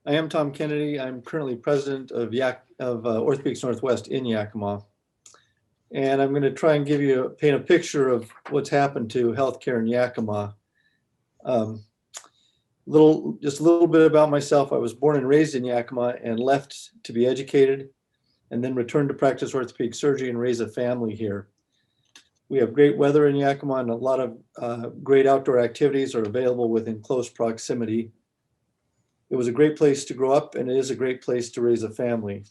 I am Tom Kennedy. I'm currently president of Orthopedics Northwest in Yakima. And I'm going to try and paint a picture of what's happened to healthcare in Yakima. Just a little bit about myself. I was born and raised in Yakima and left to be educated and then returned to practice orthopedic surgery and raise a family here. We have great weather in Yakima and a lot of great outdoor activities are available within close proximity. It was a great place to grow up and it is a great place to raise a family.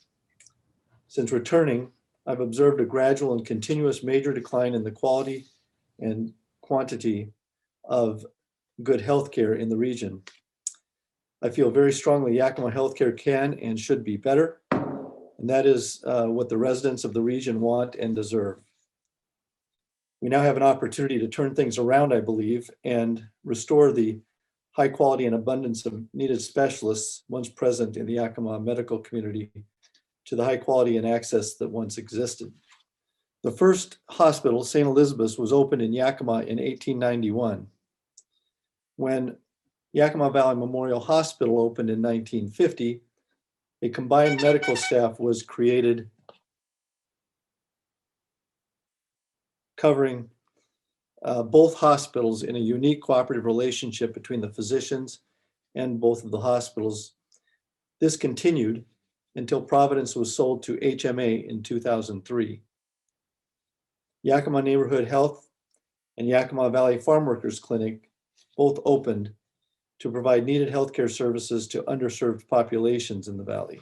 Since returning, I've observed a gradual and continuous major decline in the quality and quantity of good healthcare in the region. I feel very strongly Yakima healthcare can and should be better, and that is what the residents of the region want and deserve. We now have an opportunity to turn things around, I believe, and restore the high quality and abundance of needed specialists once present in the Yakima medical community to the high quality and access that once existed. The first hospital, St. Elizabeth's, was opened in Yakima in 1891. When Yakima Valley Memorial Hospital opened in 1950, a combined medical staff was created covering both hospitals in a unique cooperative relationship between the physicians and both of the hospitals. This continued until Providence was sold to HMA in 2003. Yakima Neighborhood Health and Yakima Valley Farm Workers Clinic both opened to provide needed healthcare services to underserved populations in the valley.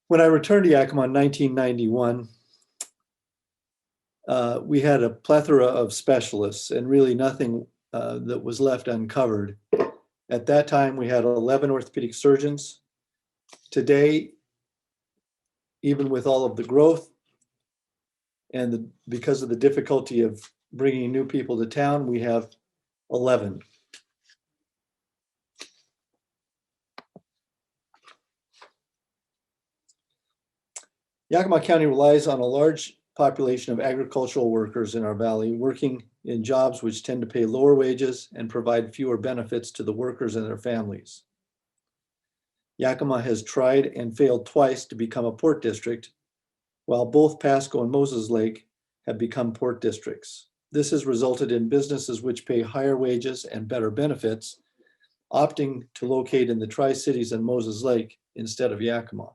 When I returned to Yakima in 1991, we had a plethora of specialists and really nothing that was left uncovered. At that time, we had 11 orthopedic surgeons. Today, even with all of the growth and because of the difficulty of bringing new people to town, we have 11. Yakima County relies on a large population of agricultural workers in our valley, working in jobs which tend to pay lower wages and provide fewer benefits to the workers and their families. Yakima has tried and failed twice to become a port district, while both Pasco and Moses Lake have become port districts. This has resulted in businesses which pay higher wages and better benefits, opting to locate in the Tri-Cities and Moses Lake instead of Yakima.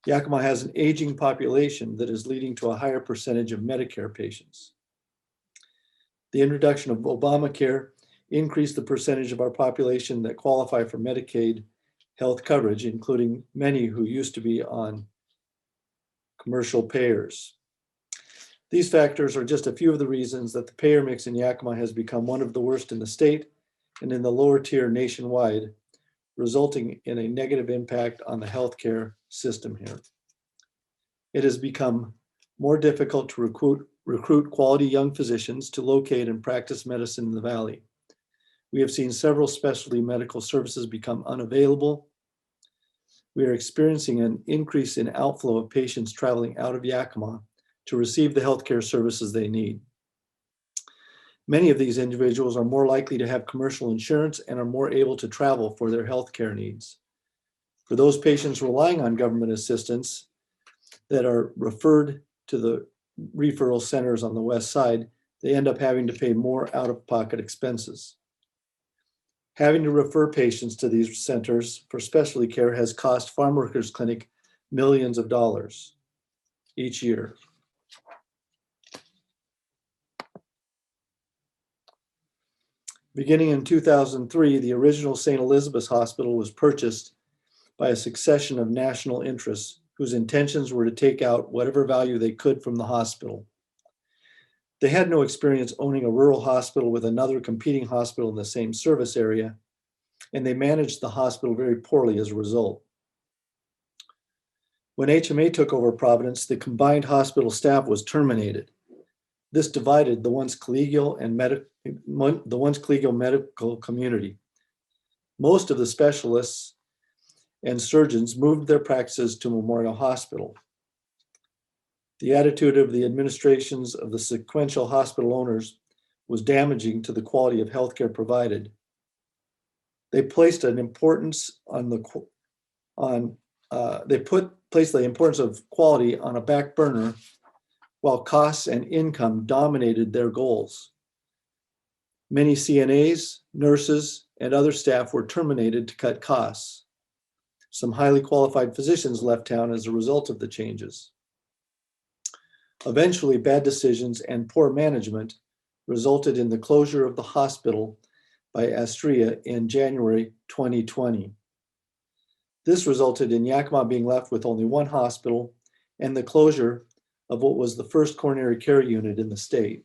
Yakima has an aging population that is leading to a higher percentage of Medicare patients. The introduction of Obamacare increased the percentage of our population that qualify for Medicaid health coverage, including many who used to be on commercial payers. These factors are just a few of the reasons that the payer mix in Yakima has become one of the worst in the state and in the lower tier nationwide, resulting in a negative impact on the healthcare system here. It has become more difficult to recruit quality young physicians to locate and practice medicine in the valley. We have seen several specialty medical services become unavailable. We are experiencing an increase in outflow of patients traveling out of Yakima to receive the healthcare services they need. Many of these individuals are more likely to have commercial insurance and are more able to travel for their healthcare needs. For those patients relying on government assistance that are referred to the referral centers on the west side, they end up having to pay more out-of-pocket expenses. Having to refer patients to these centers for specialty care has cost Farm Workers Clinic millions of dollars each year. Beginning in 2003, the original St. Elizabeth's Hospital was purchased by a succession of national interests whose intentions were to take out whatever value they could from the hospital. They had no experience owning a rural hospital with another competing hospital in the same service area, and they managed the hospital very poorly as a result. When HMA took over Providence, the combined hospital staff was terminated. This divided the once collegial medical community. Most of the specialists and surgeons moved their practices to Memorial Hospital. The attitude of the administrations of the sequential hospital owners was damaging to the quality of healthcare provided. They placed an importance on placed the importance of quality on a back burner while costs and income dominated their goals. Many CNAs, nurses, and other staff were terminated to cut costs. Some highly qualified physicians left town as a result of the changes. Eventually, bad decisions and poor management resulted in the closure of the hospital by Astrea in January 2020. This resulted in Yakima being left with only one hospital and the closure of what was the first coronary care unit in the state.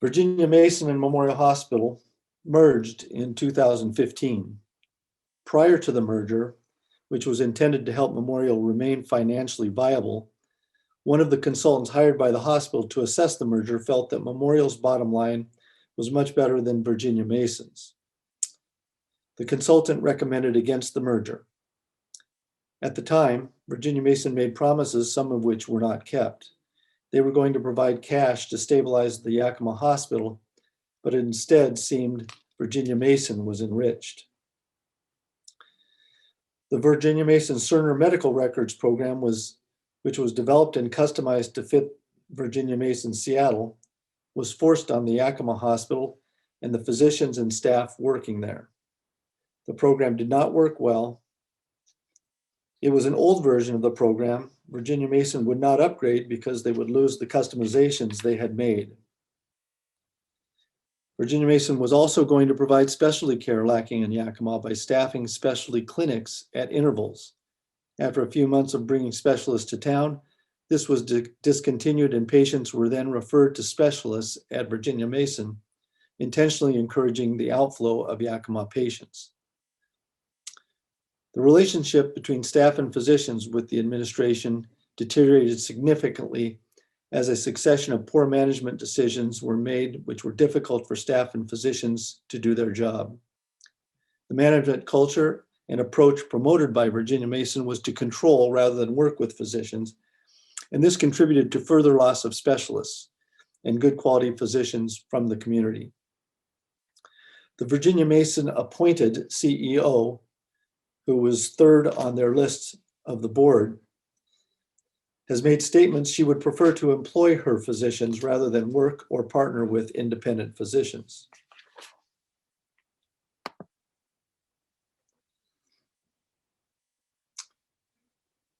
Virginia Mason and Memorial Hospital merged in 2015. Prior to the merger, which was intended to help Memorial remain financially viable, one of the consultants hired by the hospital to assess the merger felt that Memorial's bottom line was much better than Virginia Mason's. The consultant recommended against the merger. At the time, Virginia Mason made promises, some of which were not kept. They were going to provide cash to stabilize the Yakima hospital, but it instead seemed Virginia Mason was enriched. The Virginia Mason Cerner Medical Records program which was developed and customized to fit Virginia Mason Seattle, was forced on the Yakima hospital and the physicians and staff working there. The program did not work well. It was an old version of the program. Virginia Mason would not upgrade because they would lose the customizations they had made. Virginia Mason was also going to provide specialty care lacking in Yakima by staffing specialty clinics at intervals. After a few months of bringing specialists to town, this was discontinued and patients were then referred to specialists at Virginia Mason, intentionally encouraging the outflow of Yakima patients. The relationship between staff and physicians with the administration deteriorated significantly as a succession of poor management decisions were made, which were difficult for staff and physicians to do their job. The management culture and approach promoted by Virginia Mason was to control rather than work with physicians, and this contributed to further loss of specialists and good quality physicians from the community. The Virginia Mason appointed CEO, who was third on their list of the board, has made statements she would prefer to employ her physicians rather than work or partner with independent physicians.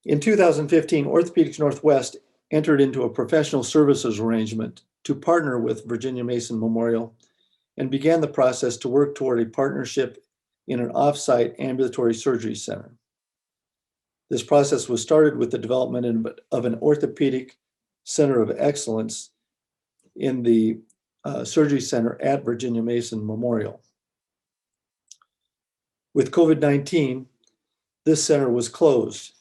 In 2015, Orthopedics Northwest entered into a professional services arrangement to partner with Virginia Mason Memorial and began the process to work toward a partnership in an off-site ambulatory surgery center. This process was started with the development of an orthopedic center of excellence in the surgery center at Virginia Mason Memorial. With COVID-19, this center was closed,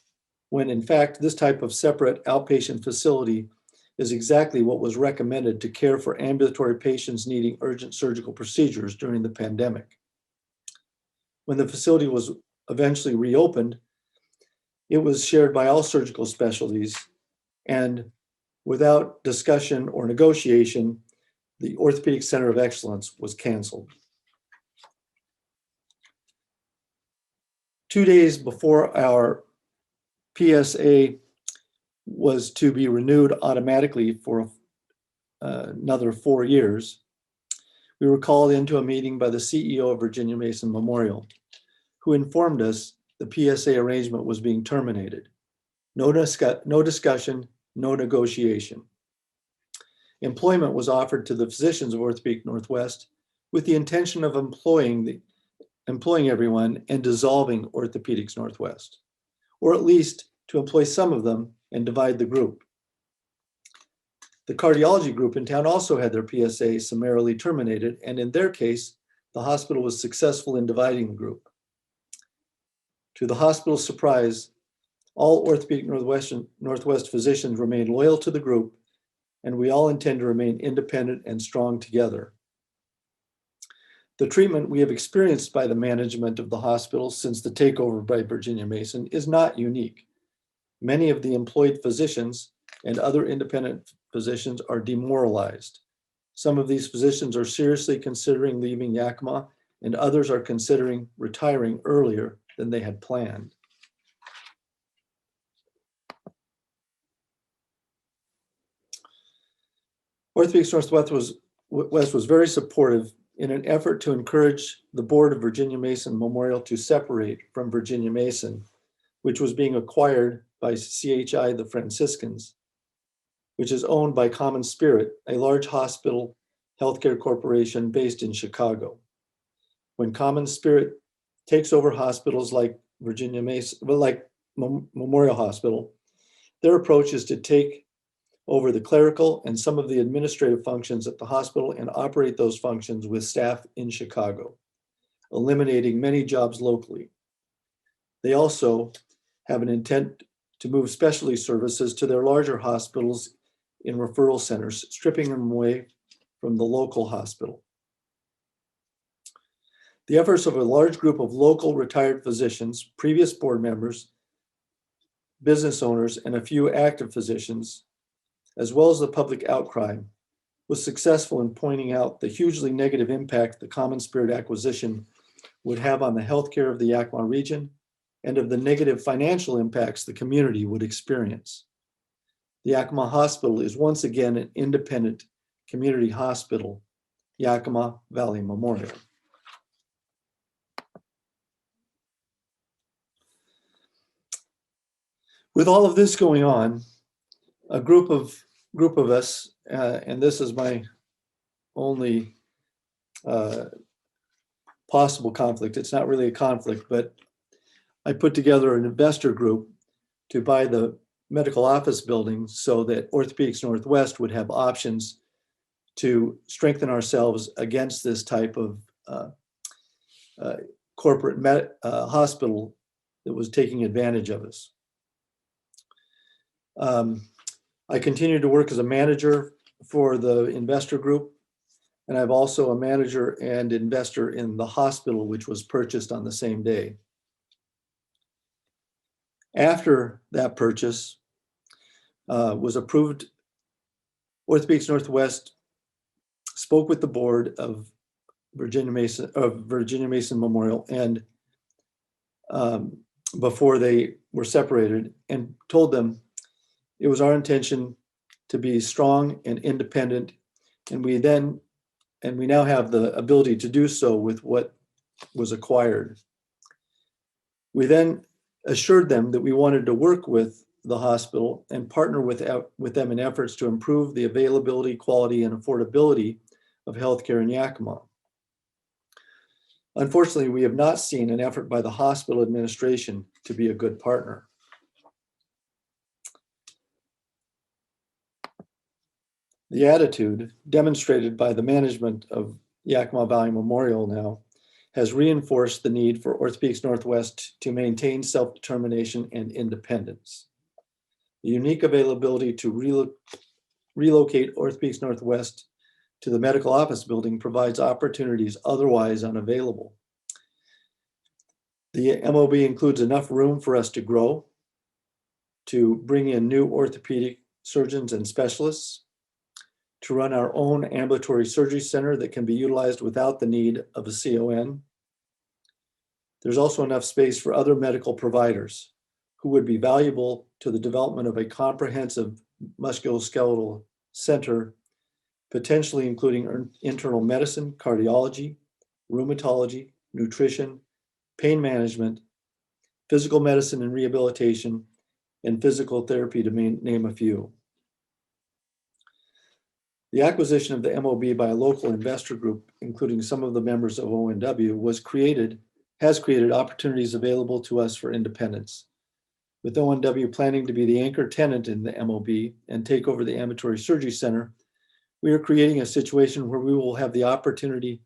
when in fact, this type of separate outpatient facility is exactly what was recommended to care for ambulatory patients needing urgent surgical procedures during the pandemic. When the facility was eventually reopened, it was shared by all surgical specialties, and without discussion or negotiation, the Orthopedic Center of Excellence was canceled. 2 days before our PSA was to be renewed automatically for another 4 years, we were called into a meeting by the CEO of Virginia Mason Memorial, who informed us the PSA arrangement was being terminated. No discussion, no negotiation. Employment was offered to the physicians of Orthopedics Northwest with the intention of employing everyone and dissolving Orthopedics Northwest, or at least to employ some of them and divide the group. The cardiology group in town also had their PSA summarily terminated, and in their case, the hospital was successful in dividing the group. To the hospital's surprise, all Orthopedic Northwest physicians remain loyal to the group, and we all intend to remain independent and strong together. The treatment we have experienced by the management of the hospital since the takeover by Virginia Mason is not unique. Many of the employed physicians and other independent physicians are demoralized. Some of these physicians are seriously considering leaving Yakima, and others are considering retiring earlier than they had planned. Orthopedics Northwest was very supportive in an effort to encourage the board of Virginia Mason Memorial to separate from Virginia Mason, which was being acquired by CHI, the Franciscans, which is owned by Common Spirit, a large hospital healthcare corporation based in Chicago. When Common Spirit takes over hospitals like Virginia Mason, like Memorial Hospital, their approach is to take over the clerical and some of the administrative functions at the hospital and operate those functions with staff in Chicago, eliminating many jobs locally. They also have an intent to move specialty services to their larger hospitals in referral centers, stripping them away from the local hospital. The efforts of a large group of local retired physicians, previous board members, business owners, and a few active physicians, as well as the public outcry, was successful in pointing out the hugely negative impact the Common Spirit acquisition would have on the healthcare of the Yakima region and of the negative financial impacts the community would experience. The Yakima Hospital is once again an independent community hospital, Yakima Valley Memorial. With all of this going on, a group of us, and this is my only possible conflict. It's not really a conflict, but I put together an investor group to buy the medical office building so that Orthopedics Northwest would have options to strengthen ourselves against this type of corporate hospital that was taking advantage of us. I continue to work as a manager for the investor group, and I'm also a manager and investor in the hospital, which was purchased on the same day. After that purchase was approved, Orthopedics Northwest spoke with the board of Virginia Mason Memorial, and before they were separated, and told them it was our intention to be strong and independent, and we now have the ability to do so with what was acquired. We then assured them that we wanted to work with the hospital and partner with them in efforts to improve the availability, quality, and affordability of healthcare in Yakima. Unfortunately, we have not seen an effort by the hospital administration to be a good partner. The attitude demonstrated by the management of Yakima Valley Memorial now has reinforced the need for Orthopedics Northwest to maintain self-determination and independence. The unique availability to relocate Orthopedics Northwest to the medical office building provides opportunities otherwise unavailable. The MOB includes enough room for us to grow, to bring in new orthopedic surgeons and specialists, to run our own ambulatory surgery center that can be utilized without the need of a CON. There's also enough space for other medical providers who would be valuable to the development of a comprehensive musculoskeletal center, potentially including internal medicine, cardiology, rheumatology, nutrition, pain management, physical medicine and rehabilitation, and physical therapy, to name a few. The acquisition of the MOB by a local investor group, including some of the members of ONW, has created opportunities available to us for independence. With ONW planning to be the anchor tenant in the MOB and take over the ambulatory surgery center, we are creating a situation where we will have the opportunity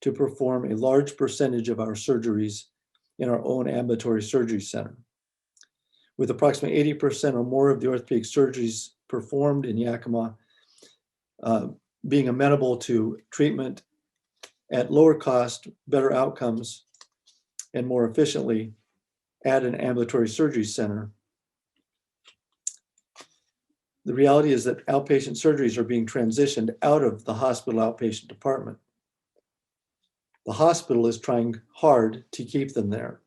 to perform a large percentage of our surgeries in our own ambulatory surgery center. With approximately 80% or more of the orthopedic surgeries performed in Yakima being amenable to treatment at lower cost, better outcomes, and more efficiently at an ambulatory surgery center, The reality is that outpatient surgeries are being transitioned out of the hospital outpatient department. The hospital is trying hard to keep them there.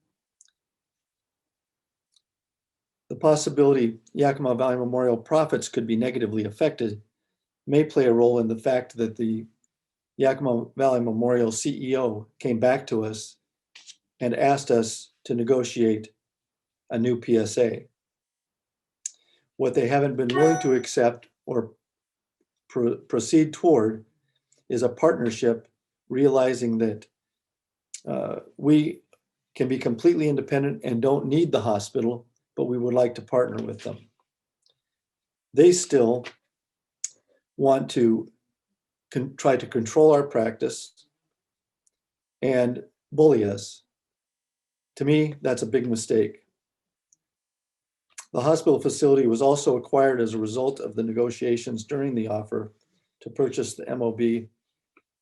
The possibility Yakima Valley Memorial profits could be negatively affected may play a role in the fact that the Yakima Valley Memorial CEO came back to us and asked us to negotiate a new PSA. What they haven't been willing to accept or proceed toward is a partnership, realizing that we can be completely independent and don't need the hospital, but we would like to partner with them. They still want to try to control our practice and bully us. To me, that's a big mistake. The hospital facility was also acquired as a result of the negotiations during the offer to purchase the MOB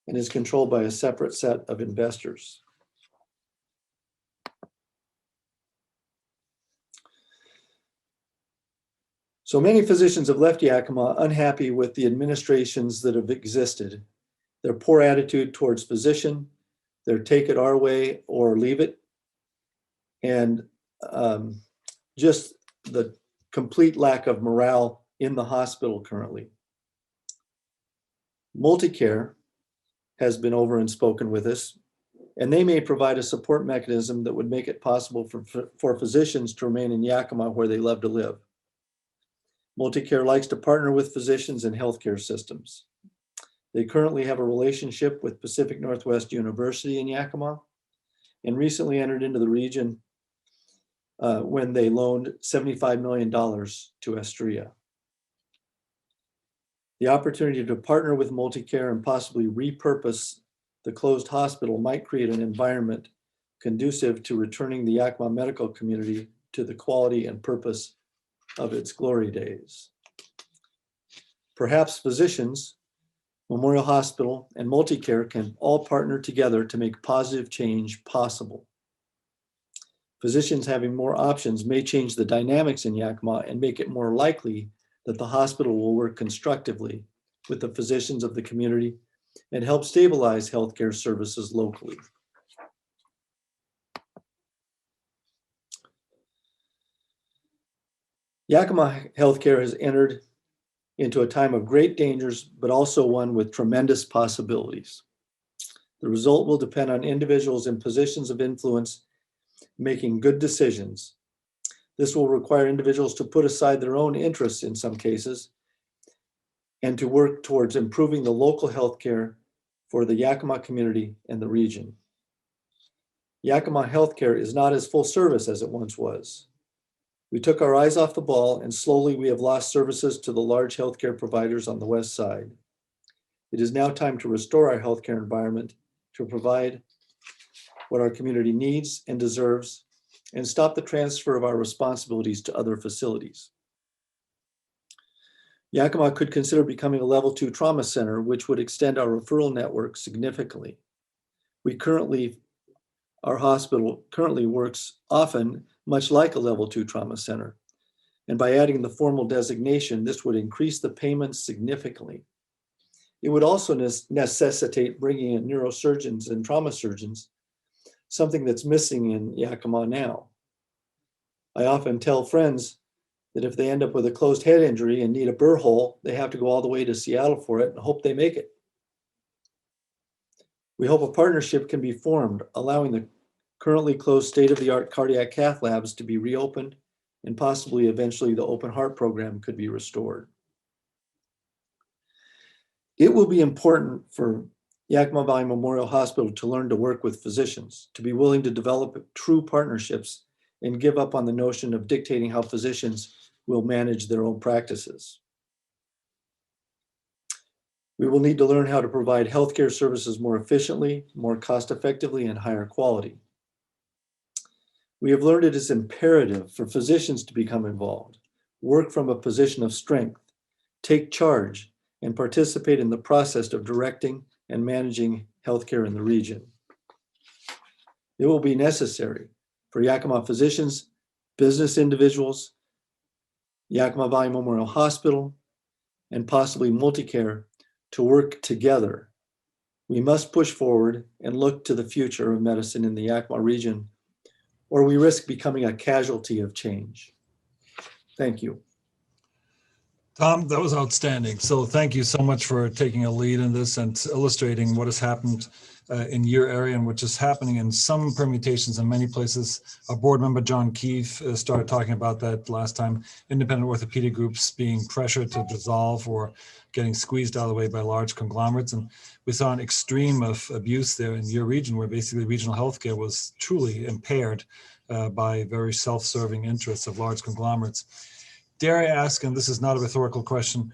and is controlled by a separate set of investors. So many physicians have left Yakima unhappy with the administrations that have existed, their poor attitude towards physician, their take it our way or leave it, and just the complete lack of morale in the hospital currently. Multicare has been over and spoken with us, and they may provide a support mechanism that would make it possible for physicians to remain in Yakima where they love to live. Multicare likes to partner with physicians and healthcare systems. They currently have a relationship with Pacific Northwest University in Yakima and recently entered into the region when they loaned $75 million to Estria. The opportunity to partner with Multicare and possibly repurpose the closed hospital might create an environment conducive to returning the Yakima medical community to the quality and purpose of its glory days. Perhaps physicians, Memorial Hospital, and Multicare can all partner together to make positive change possible. Physicians having more options may change the dynamics in Yakima and make it more likely that the hospital will work constructively with the physicians of the community and help stabilize healthcare services locally. Yakima healthcare has entered into a time of great dangers, but also one with tremendous possibilities. The result will depend on individuals in positions of influence making good decisions. This will require individuals to put aside their own interests in some cases and to work towards improving the local healthcare for the Yakima community and the region. Yakima healthcare is not as full service as it once was. We took our eyes off the ball and slowly we have lost services to the large healthcare providers on the west side. It is now time to restore our healthcare environment to provide what our community needs and deserves and stop the transfer of our responsibilities to other facilities. Yakima could consider becoming a level 2 trauma center, which would extend our referral network significantly. Our hospital currently works often much like a level 2 trauma center. And by adding the formal designation, this would increase the payments significantly. It would also necessitate bringing in neurosurgeons and trauma surgeons, something that's missing in Yakima now. I often tell friends that if they end up with a closed head injury and need a burr hole, they have to go all the way to Seattle for it and hope they make it. We hope a partnership can be formed, allowing the currently closed state-of-the-art cardiac cath labs to be reopened and possibly eventually the open heart program could be restored. It will be important for Yakima Valley Memorial Hospital to learn to work with physicians, to be willing to develop true partnerships and give up on the notion of dictating how physicians will manage their own practices. We will need to learn how to provide healthcare services more efficiently, more cost-effectively, and higher quality. We have learned it is imperative for physicians to become involved, work from a position of strength, take charge, and participate in the process of directing and managing healthcare in the region. It will be necessary for Yakima physicians, business individuals, Yakima Valley Memorial Hospital, and possibly multi-care to work together. We must push forward and look to the future of medicine in the Yakima region, or we risk becoming a casualty of change. Thank you. Tom, that was outstanding. So thank you so much for taking a lead in this and illustrating what has happened in your area and which is happening in some permutations in many places. Our board member, John Keefe, started talking about that last time. Independent orthopedic groups being pressured to dissolve or getting squeezed out of the way by large conglomerates. And we saw an extreme of abuse there in your region where basically regional healthcare was truly impaired by very self-serving interests of large conglomerates. Dare I ask, and this is not a rhetorical question,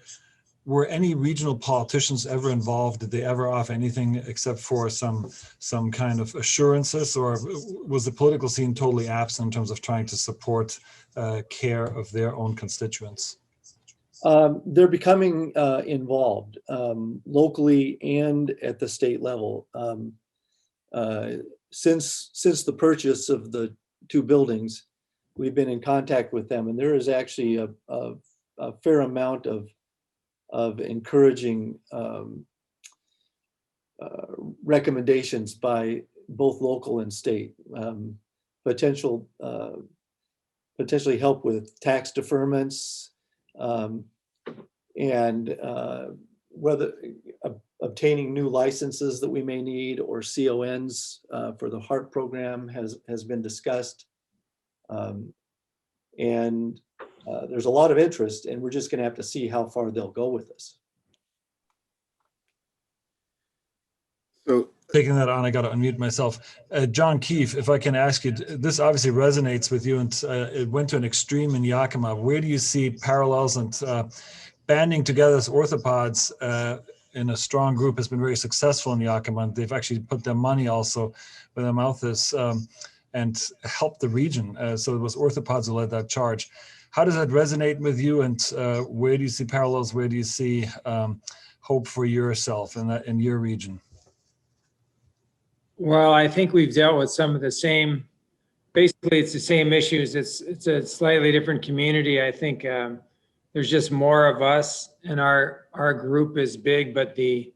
were any regional politicians ever involved? Did they ever offer anything except for some kind of assurances, or was the political scene totally absent in terms of trying to support care of their own constituents? They're becoming involved locally and at the state level. Since the purchase of the two buildings, we've been in contact with them, and there is actually a fair amount of encouraging recommendations by both local and state. Potentially help with tax deferments, and whether obtaining new licenses that we may need, or CONs for the heart program has been discussed. And there's a lot of interest, and we're just going to have to see how far they'll go with this. So taking that on, I got to unmute myself. John Keefe, if I can ask you, this obviously resonates with you, and it went to an extreme in Yakima. Where do you see parallels, and banding together as orthopods in a strong group has been very successful in Yakima, and they've actually put their money also where their mouth is and helped the region. So it was orthopods who led that charge. How does that resonate with you, and where do you see parallels? Where do you see hope for yourself in your region? Well, I think we've dealt with some of the same, basically it's the same issues. It's a slightly different community. I think there's just more of us, and our group is big, but the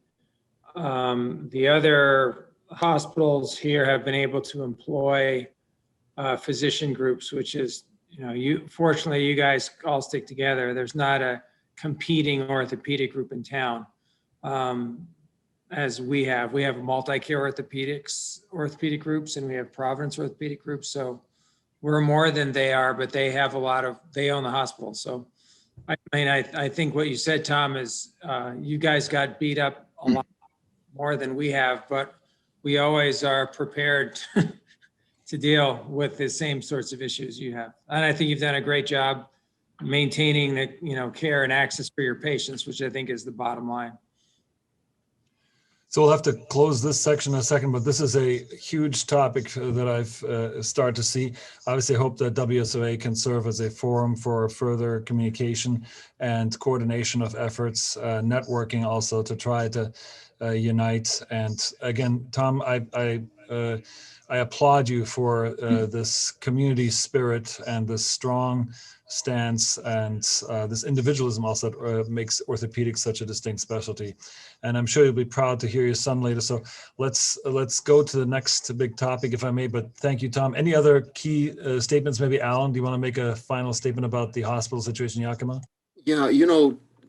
other hospitals here have been able to employ physician groups, which is, fortunately you guys all stick together. There's not a competing orthopedic group in town. As we have multi-care orthopedic groups, and we have Providence orthopedic groups. So we're more than they are, but they have they own the hospital. So I mean, I think what you said, Tom, is you guys got beat up a lot more than we have, but we always are prepared to deal with the same sorts of issues you have. And I think you've done a great job maintaining the, care and access for your patients, which I think is the bottom line. So we'll have to close this section in a second, but this is a huge topic that I've started to see. Obviously, I hope that WSOA can serve as a forum for further communication and coordination of efforts, networking also to try to unite. And again, Tom, I applaud you for this community spirit and this strong stance and this individualism also that makes orthopedics such a distinct specialty. And I'm sure you'll be proud to hear your son later. So let's go to the next big topic, if I may. But thank you, Tom. Any other key statements? Maybe Alan, do you want to make a final statement about the hospital situation in Yakima? Yeah,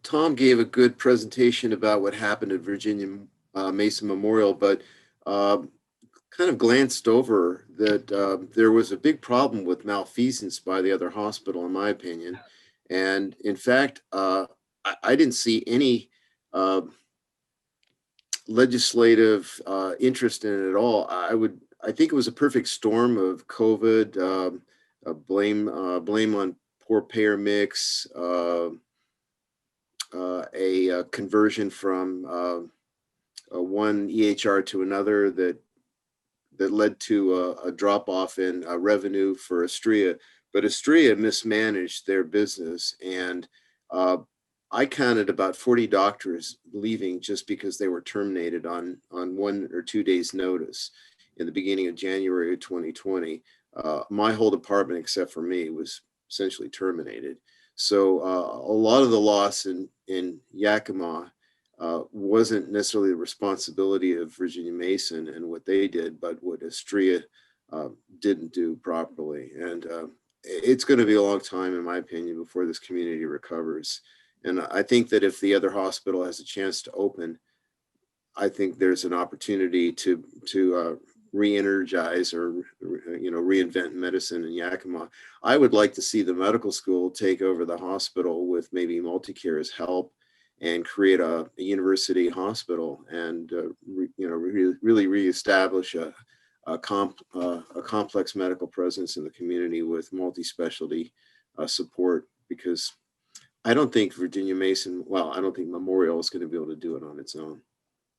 Tom gave a good presentation about what happened at Virginia Mason Memorial, but kind of glanced over that there was a big problem with malfeasance by the other hospital, in my opinion. And in fact, I didn't see any legislative interest in it at all. I think it was a perfect storm of COVID, blame on poor payer mix, a conversion from one EHR to another that led to a drop off in revenue for Astrea. But Astrea mismanaged their business, and I counted about 40 doctors leaving just because they were terminated on 1 or 2 days notice in the beginning of January of 2020. My whole department, except for me, was essentially terminated. So a lot of the loss in Yakima wasn't necessarily the responsibility of Virginia Mason and what they did, but what Astrea didn't do properly. And it's going to be a long time, in my opinion, before this community recovers. And I think that if the other hospital has a chance to open, I think there's an opportunity to re-energize or reinvent medicine in Yakima. I would like to see the medical school take over the hospital with maybe Multicare's help and create a university hospital and really reestablish a complex medical presence in the community with multi-specialty support, because I don't think Virginia Mason, well, I don't think Memorial is going to be able to do it on its own.